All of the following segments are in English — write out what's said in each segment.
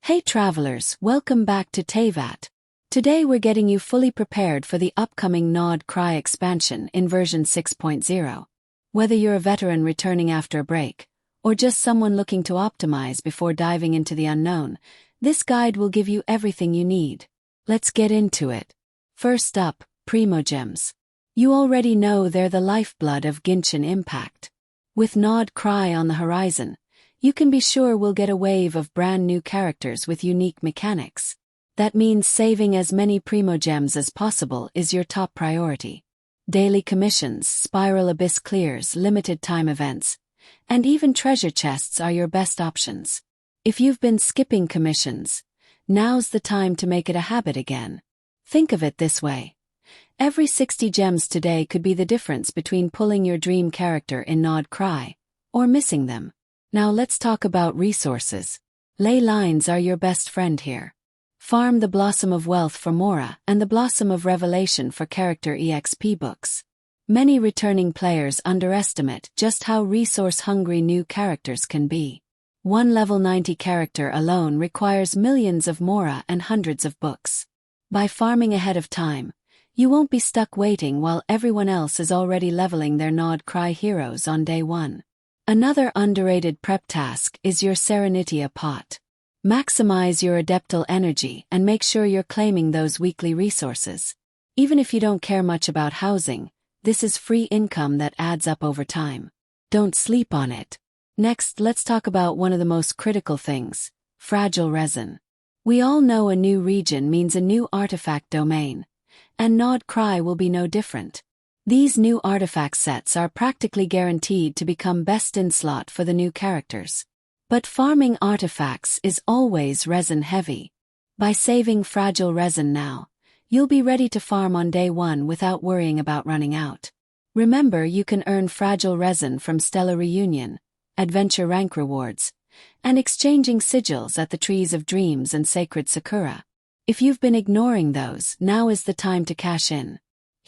Hey travelers, welcome back to Tevat. Today we're getting you fully prepared for the upcoming Nod Krai expansion in version 6.0. Whether you're a veteran returning after a break, or just someone looking to optimize before diving into the unknown, this guide will give you everything you need. Let's get into it. First up, Primogems. You already know they're the lifeblood of Genshin Impact. With Nod Krai on the horizon, you can be sure we'll get a wave of brand new characters with unique mechanics. That means saving as many Primogems as possible is your top priority. Daily commissions, spiral abyss clears, limited time events, and even treasure chests are your best options. If you've been skipping commissions, now's the time to make it a habit again. Think of it this way. Every 60 gems today could be the difference between pulling your dream character in Nod Krai, or missing them. Now let's talk about resources. Ley lines are your best friend here. Farm the Blossom of Wealth for Mora and the Blossom of Revelation for character EXP books. Many returning players underestimate just how resource-hungry new characters can be. One level 90 character alone requires millions of Mora and hundreds of books. By farming ahead of time, you won't be stuck waiting while everyone else is already leveling their Nod Krai heroes on day one. Another underrated prep task is your Serenitea Pot. Maximize your adeptal energy and make sure you're claiming those weekly resources. Even if you don't care much about housing, this is free income that adds up over time. Don't sleep on it. Next, let's talk about one of the most critical things, Fragile Resin. We all know a new region means a new artifact domain, and Nod Krai will be no different. These new artifact sets are practically guaranteed to become best in slot for the new characters. But farming artifacts is always resin heavy. By saving Fragile Resin now, you'll be ready to farm on day one without worrying about running out. Remember, you can earn Fragile Resin from Stellar Reunion, Adventure Rank rewards, and exchanging sigils at the Trees of Dreams and Sacred Sakura. If you've been ignoring those, now is the time to cash in.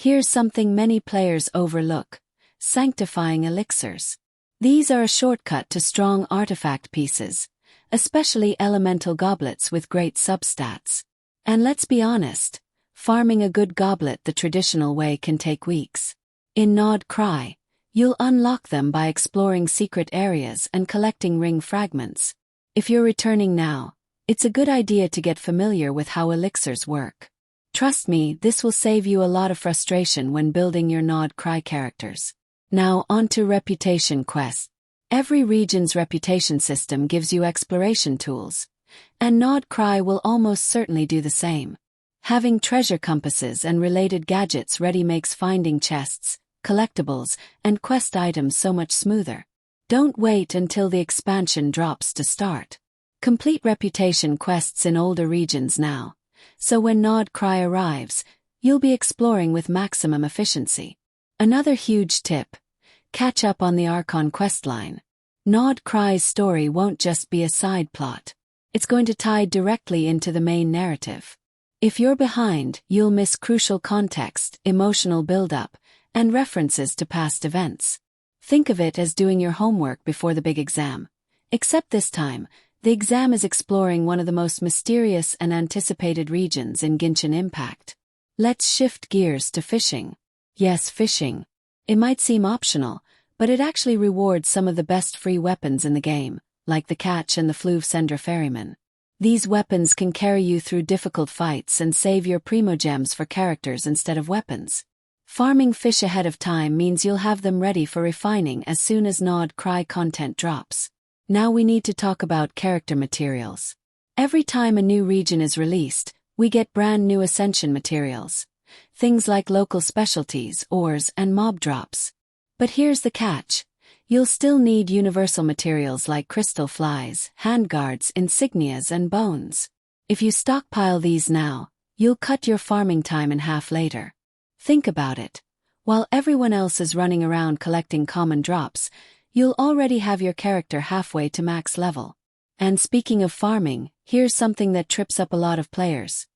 Here's something many players overlook: Sanctifying Elixirs. These are a shortcut to strong artifact pieces, especially elemental goblets with great substats. And let's be honest, farming a good goblet the traditional way can take weeks. In Nod Krai, you'll unlock them by exploring secret areas and collecting ring fragments. If you're returning now, it's a good idea to get familiar with how elixirs work. Trust me, this will save you a lot of frustration when building your Nod Krai characters. Now onto reputation quests. Every region's reputation system gives you exploration tools, and Nod Krai will almost certainly do the same. Having treasure compasses and related gadgets ready makes finding chests, collectibles, and quest items so much smoother. Don't wait until the expansion drops to start. Complete reputation quests in older regions now, so when Nod Krai arrives, you'll be exploring with maximum efficiency. Another huge tip: catch up on the Archon questline. Nod Krai's story won't just be a side plot. It's going to tie directly into the main narrative. If you're behind, you'll miss crucial context, emotional build-up, and references to past events. Think of it as doing your homework before the big exam. Except this time, the exam is exploring one of the most mysterious and anticipated regions in Genshin Impact. Let's shift gears to fishing. Yes, fishing. It might seem optional, but it actually rewards some of the best free weapons in the game, like the Catch and the Fluve Sender Ferryman. These weapons can carry you through difficult fights and save your Primogems for characters instead of weapons. Farming fish ahead of time means you'll have them ready for refining as soon as Nod Krai content drops. Now we need to talk about character materials. Every time a new region is released, we get brand new Ascension materials. Things like local specialties, ores, and mob drops. But here's the catch: you'll still need universal materials like crystal flies, handguards, insignias, and bones. If you stockpile these now, you'll cut your farming time in half later. Think about it. While everyone else is running around collecting common drops, you'll already have your character halfway to max level. And speaking of farming, here's something that trips up a lot of players: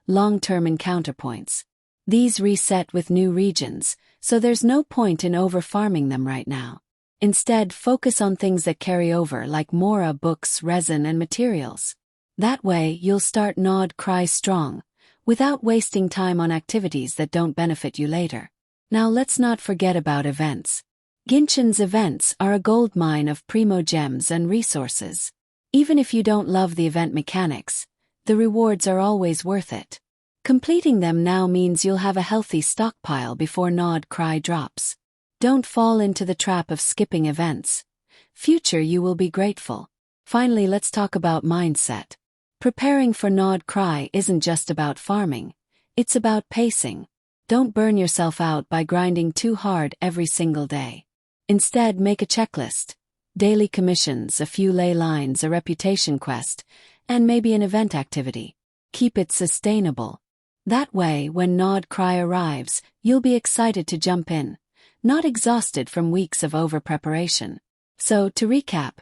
long-term encounter points. These reset with new regions, so there's no point in over-farming them right now. Instead, focus on things that carry over like Mora books, resin, and materials. That way, you'll start Nod Krai strong, without wasting time on activities that don't benefit you later. Now let's not forget about events. Genshin's events are a goldmine of Primogems and resources. Even if you don't love the event mechanics, the rewards are always worth it. Completing them now means you'll have a healthy stockpile before Nod Krai drops. Don't fall into the trap of skipping events. Future you will be grateful. Finally, let's talk about mindset. Preparing for Nod Krai isn't just about farming, it's about pacing. Don't burn yourself out by grinding too hard every single day. Instead, make a checklist. Daily commissions, a few ley lines, a reputation quest, and maybe an event activity. Keep it sustainable. That way, when Nod Krai arrives, you'll be excited to jump in, not exhausted from weeks of over-preparation. So, to recap,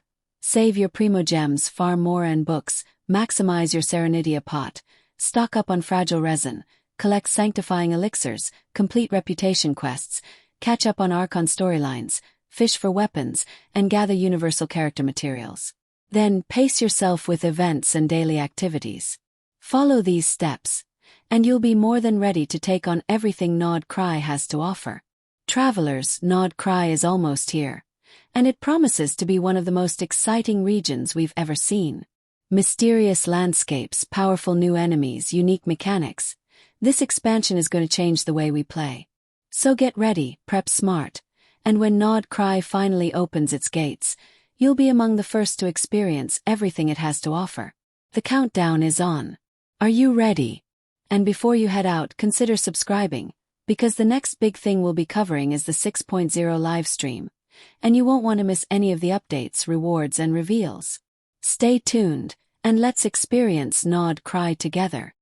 save your Primogems, farm Mora and books, maximize your Serenitea Pot, stock up on Fragile Resin, collect Sanctifying Elixirs, complete reputation quests, catch up on Archon storylines, fish for weapons, and gather universal character materials. Then pace yourself with events and daily activities. Follow these steps, and you'll be more than ready to take on everything Nod Krai has to offer. Travelers, Nod Krai is almost here, and it promises to be one of the most exciting regions we've ever seen. Mysterious landscapes, powerful new enemies, unique mechanics. This expansion is going to change the way we play. So get ready, prep smart, and when Nod Krai finally opens its gates, you'll be among the first to experience everything it has to offer. The countdown is on. Are you ready? And before you head out, consider subscribing, because the next big thing we'll be covering is the 6.0 live stream, and you won't want to miss any of the updates, rewards, and reveals. Stay tuned, and let's experience Nod Krai together.